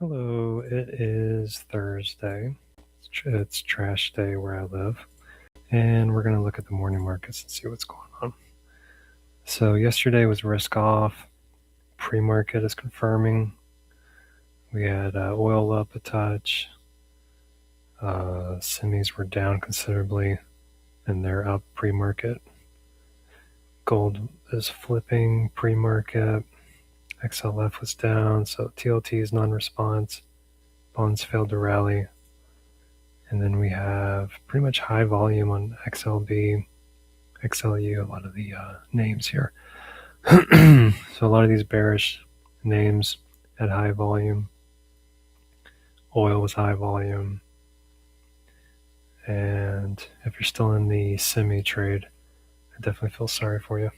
Hello, it is Thursday. It's trash day where I live, and we're going to look at the morning markets and see what's going on. So yesterday was risk off. Pre-market is confirming. We had oil up a touch. Semis were down considerably, and they're up pre-market. Gold is flipping pre-market. XLF was down, so TLT is non-response. Bonds failed to rally. And then we have pretty much high volume on XLB, XLU, a lot of the names here. So a lot of these bearish names had high volume. Oil was high volume. And if you're still in the semi trade, I definitely feel sorry for you.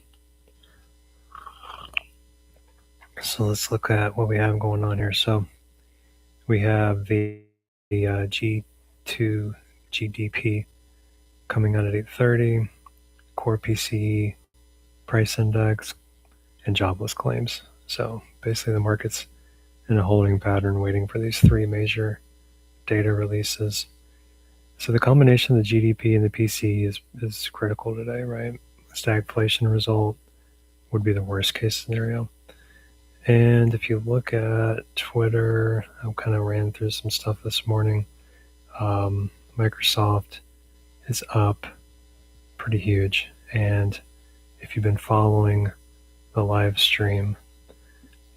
So let's look at what we have going on here. So we have the G2 GDP coming out at 8:30, core PCE, price index, and jobless claims. So basically the market's in a holding pattern waiting for these three major data releases. So the combination of the GDP and the PCE is critical today, right? Stagflation result would be the worst case scenario. And if you look at Twitter, I kind of ran through some stuff this morning. Microsoft is up pretty huge. And if you've been following the live stream,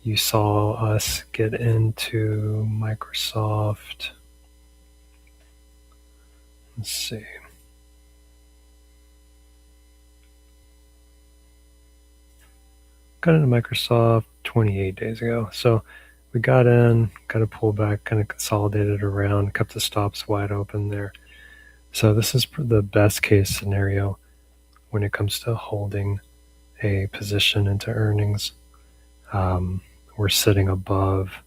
you saw us get into Microsoft. Let's see. Got into Microsoft 28 days ago. So we got in, got a pullback, kind of consolidated around, kept the stops wide open there. So this is the best case scenario when it comes to holding a position into earnings. We're sitting above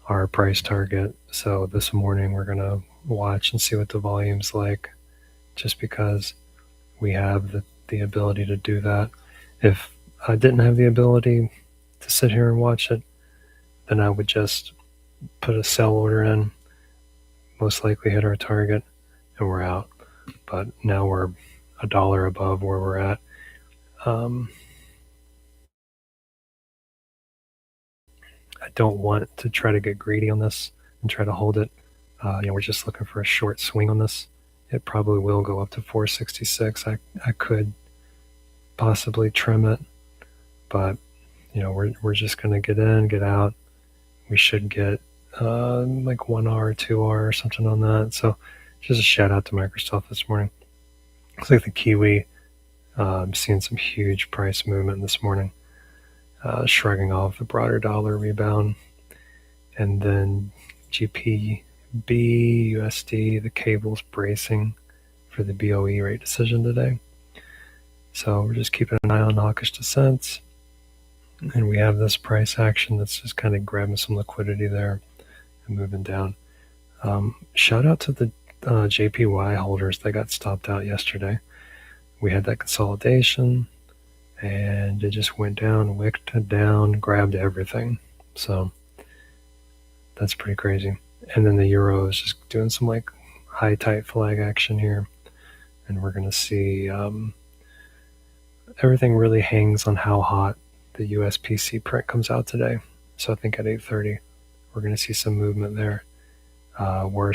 our price target. So this morning we're going to watch and see what the volume's like, just because we have the ability to do that. If I didn't have the ability to sit here and watch it, then I would just put a sell order in, most likely hit our target, and we're out. But now we're $1 above where we're at. I don't want to try to get greedy on this and try to hold it. We're just looking for a short swing on this. It probably will go up to 466. I could possibly trim it, but we're just going to get in, get out. We should get like 1R, 2R or something on that. So just a shout out to Microsoft this morning. Looks like the Kiwi, I'm seeing some huge price movement this morning, shrugging off the broader dollar rebound. And then GPB, USD, the cable's bracing for the BOE rate decision today. So we're just keeping an eye on hawkish descents. And we have this price action that's just kind of grabbing some liquidity there and moving down. Shout out to the JPY holders that got stopped out yesterday. We had that consolidation and it just went down, wicked down, grabbed everything. So that's pretty crazy. And then the euro is just doing some like high tight flag action here. And we're going to see everything really hangs on how hot the US PC print comes out today. So I think at 8:30, we're going to see some movement there. We're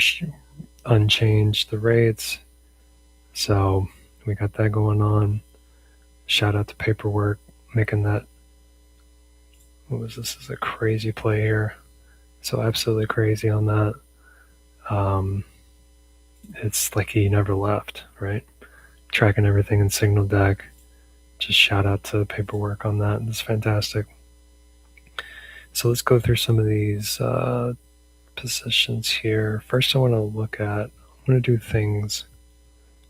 unchanged the rates. So we got that going on. Shout out to Paperwork making that. What was this? This is a crazy play here. So absolutely crazy on that. It's like he never left, right? Tracking everything in SignalDeck. Just shout out to Paperwork on that. It's fantastic. So let's go through some of these positions here. First, I want to look at, I'm going to do things,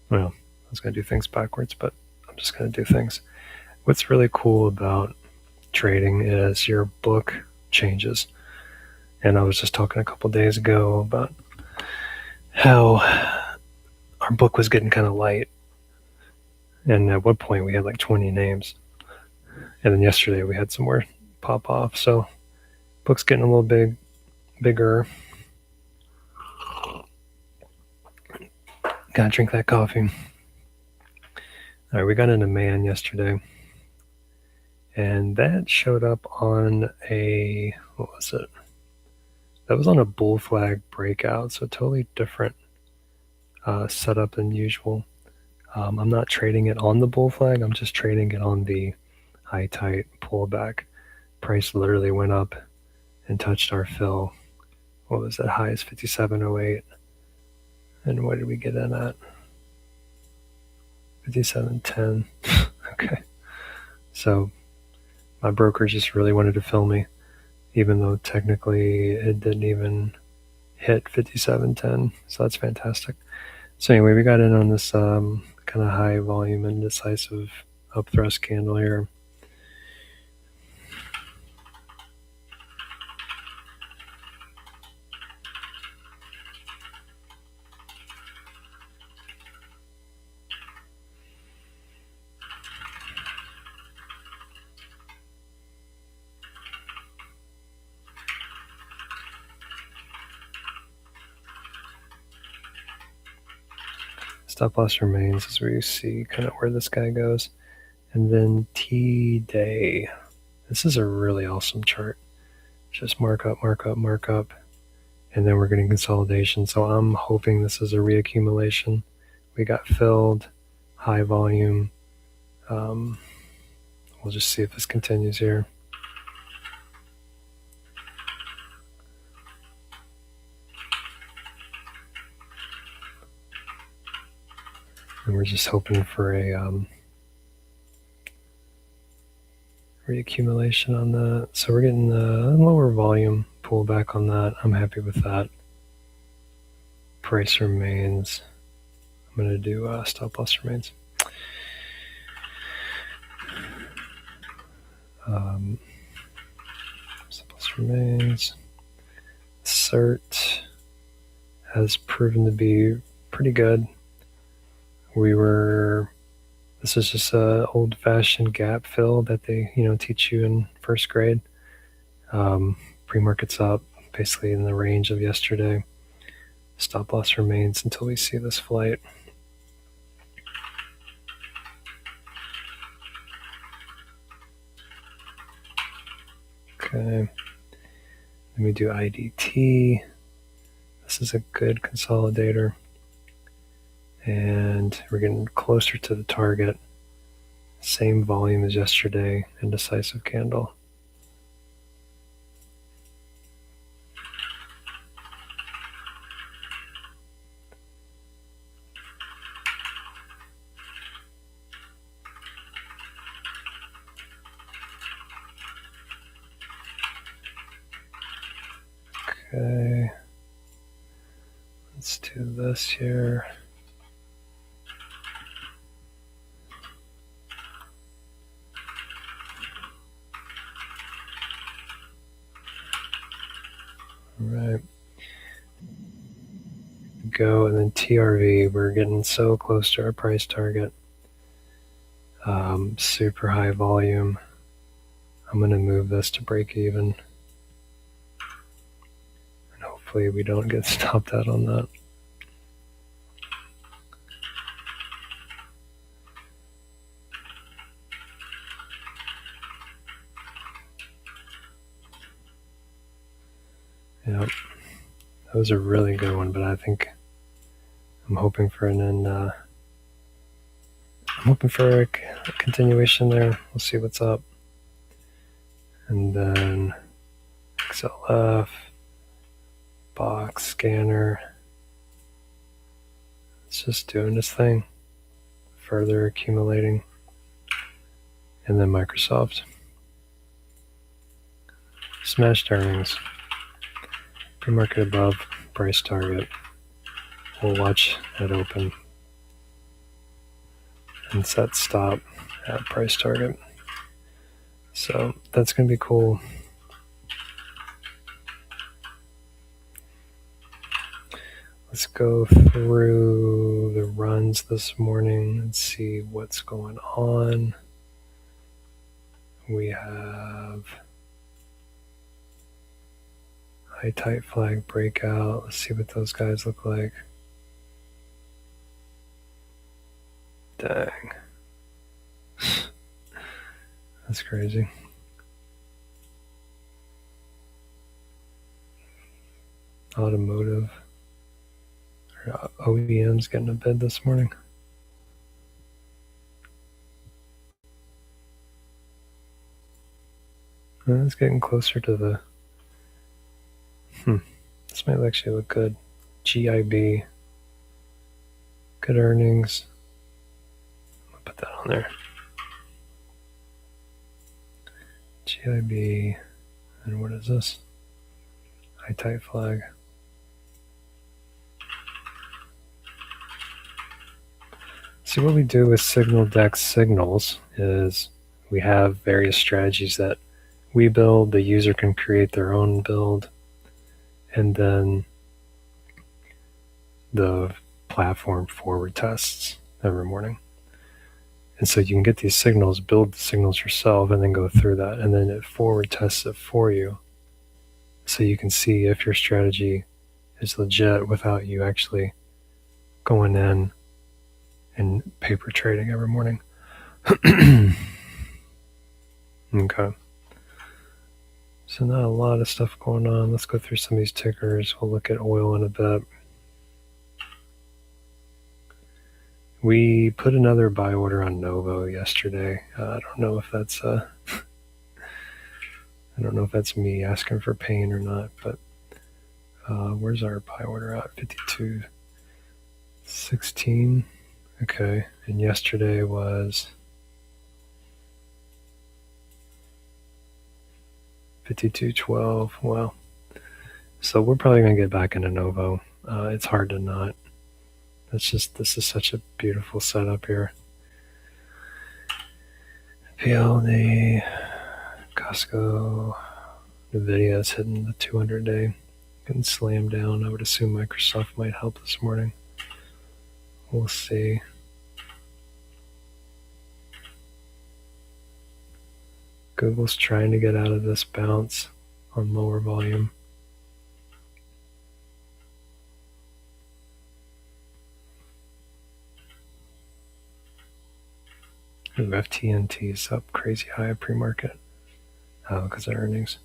well, I was going to do things backwards, but I'm just going to do things. What's really cool about trading is your book changes. And I was just talking a couple days ago about how our book was getting kind of light. And at one point we had like 20 names. And then yesterday we had some more pop off. So book's getting a little big. bigger. Gotta drink that coffee. All right, we got into man yesterday, and that showed up on a, what was it? That was on a bull flag breakout, so totally different setup than usual. I'm not trading it on the bull flag, I'm just trading it on the high tight pullback. Price literally went up and touched our fill. What was that high? Is 57.08. And what did we get in at? 57.10. Okay. So my broker just really wanted to fill me, even though technically it didn't even hit 57.10. So that's fantastic. So anyway, we got in on this kind of high volume and decisive upthrust candle here. Stop loss remains as we see kind of where this guy goes. And then TDAY. This is a really awesome chart. Just mark up, mark up, mark up. And then we're getting consolidation. So I'm hoping this is a re-accumulation. We got filled, high volume. We'll just see if this continues here. And we're just hoping for a re-accumulation on that. So we're getting the lower volume pullback on that. I'm happy with that. Price remains. I'm going to do stop loss remains. Stop loss remains. SCRT has proven to be pretty good. This is just a old-fashioned gap fill that they, teach you in first grade. Pre-market's up, basically in the range of yesterday. Stop loss remains until we see this flight. Okay. Let me do IDT. This is a good consolidator. And we're getting closer to the target. Same volume as yesterday, indecisive candle. Okay. Let's do this here. All right. Go, and then TRV, we're getting so close to our price target. Super high volume. I'm going to move this to break even. And hopefully we don't get stopped out on that. Yep. That was a really good one, but I think I'm hoping for I'm hoping for a continuation there. We'll see what's up. And then XLF, box scanner. It's just doing this thing, further accumulating. And then Microsoft. Smashed earnings. Pre-market above price target. We'll watch it open and set stop at price target. So that's going to be cool. Let's go through the runs this morning and see what's going on. We have High tight flag breakout. Let's see what those guys look like. Dang. That's crazy. Automotive. OEM's getting a bid this morning. It's getting closer to the... This might actually look good. GIB. Good earnings. I'll put that on there. GIB. And what is this? High tight flag. See, what we do with SignalDeck signals is we have various strategies that we build. The user can create their own build, and then the platform forward tests every morning. And so you can get these signals, build the signals yourself, and then go through that, and then it forward tests it for you, so you can see if your strategy is legit without you actually going in and paper trading every morning. Okay. So not a lot of stuff going on. Let's go through some of these tickers. We'll look at oil in a bit. We put another buy order on NOVO yesterday. I don't know if that's I don't know if that's me asking for pain or not, but where's our buy order at? 52.16. Okay, and yesterday was 52.12. Well, so we're probably gonna get back into NOVO. It's hard to not. This is such a beautiful setup here. PLD, Costco, NVDA is hitting the 200-day, getting slammed down. I would assume Microsoft might help this morning. We'll see. Google's trying to get out of this bounce on lower volume. Ooh, FTNT is up crazy high at pre-market. Oh, because of earnings.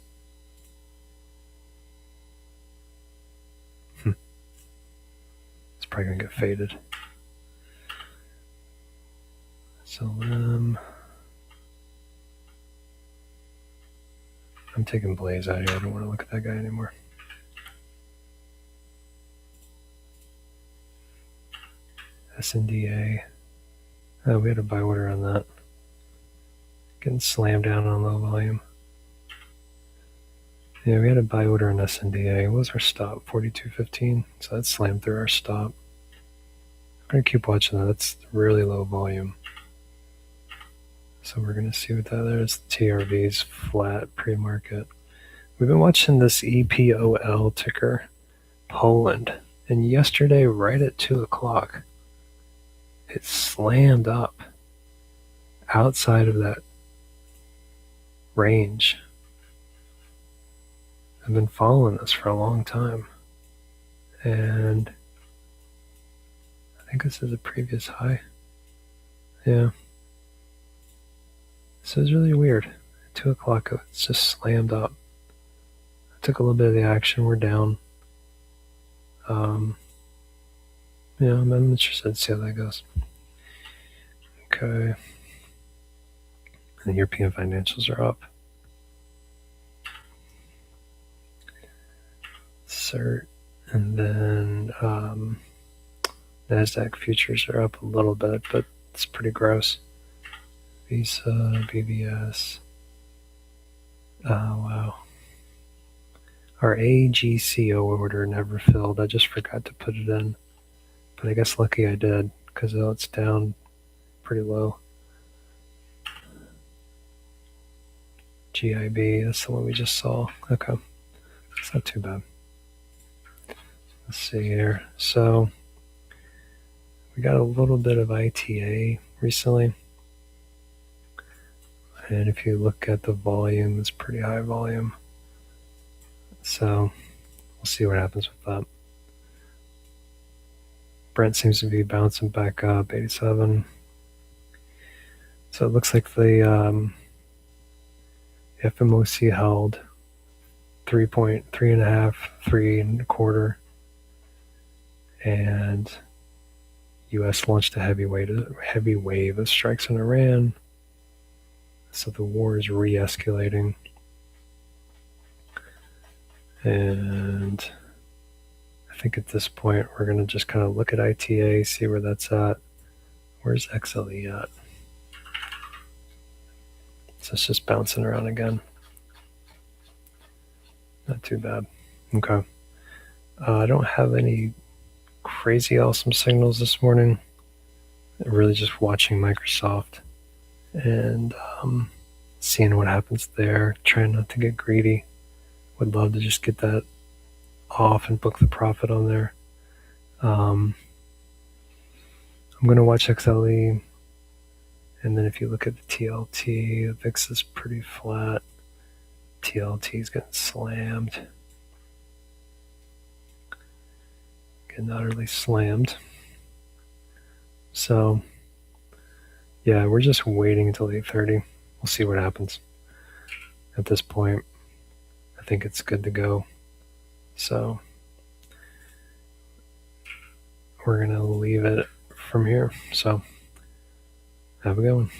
It's probably going to get faded. So I'm taking Blaze out here. I don't want to look at that guy anymore. SNDA. Oh, we had a buy order on that. Getting slammed down on low volume. Yeah, we had a buy order on SNDA. What was our stop? 42.15. So that slammed through our stop. I'm going to keep watching that. That's really low volume. So we're going to see what that is. TRV's flat pre-market. We've been watching this EPOL ticker, Poland. And yesterday, right at 2 o'clock, it slammed up outside of that range. I've been following this for a long time. And I think this is a previous high. Yeah. So it's really weird. At 2 o'clock, it's just slammed up. I took a little bit of the action. We're down. Yeah, I'm interested to see how that goes. Okay. And the European financials are up. SCRT. And then NASDAQ futures are up a little bit, but it's pretty gross. Visa, BBS. Oh, wow. Our AGCO order never filled. I just forgot to put it in. But I guess lucky I did, because it's down pretty low. GIB, that's the one we just saw. Okay. It's not too bad. Let's see here. So we got a little bit of ITA recently. And if you look at the volume, it's pretty high volume. So We'll see what happens with that. Brent seems to be bouncing back up, 87. So it looks like the FMOC held 3.5, 3.25, and U.S. launched a heavy wave of strikes in Iran. So the war is re-escalating. And I think at this point, we're going to just kind of look at ITA, see where that's at. Where's XLE at? So it's just bouncing around again. Not too bad. Okay. I don't have any crazy awesome signals this morning. Really just watching Microsoft and seeing what happens there. Trying not to get greedy. Would love to just get that off and book the profit on there. I'm going to watch XLE. And then if you look at the TLT, the VIX is pretty flat. TLT is getting slammed. Getting utterly slammed. So, yeah, we're just waiting until 8:30. We'll see what happens. At this point, I think it's good to go. So, we're going to leave it from here. So, have a good one.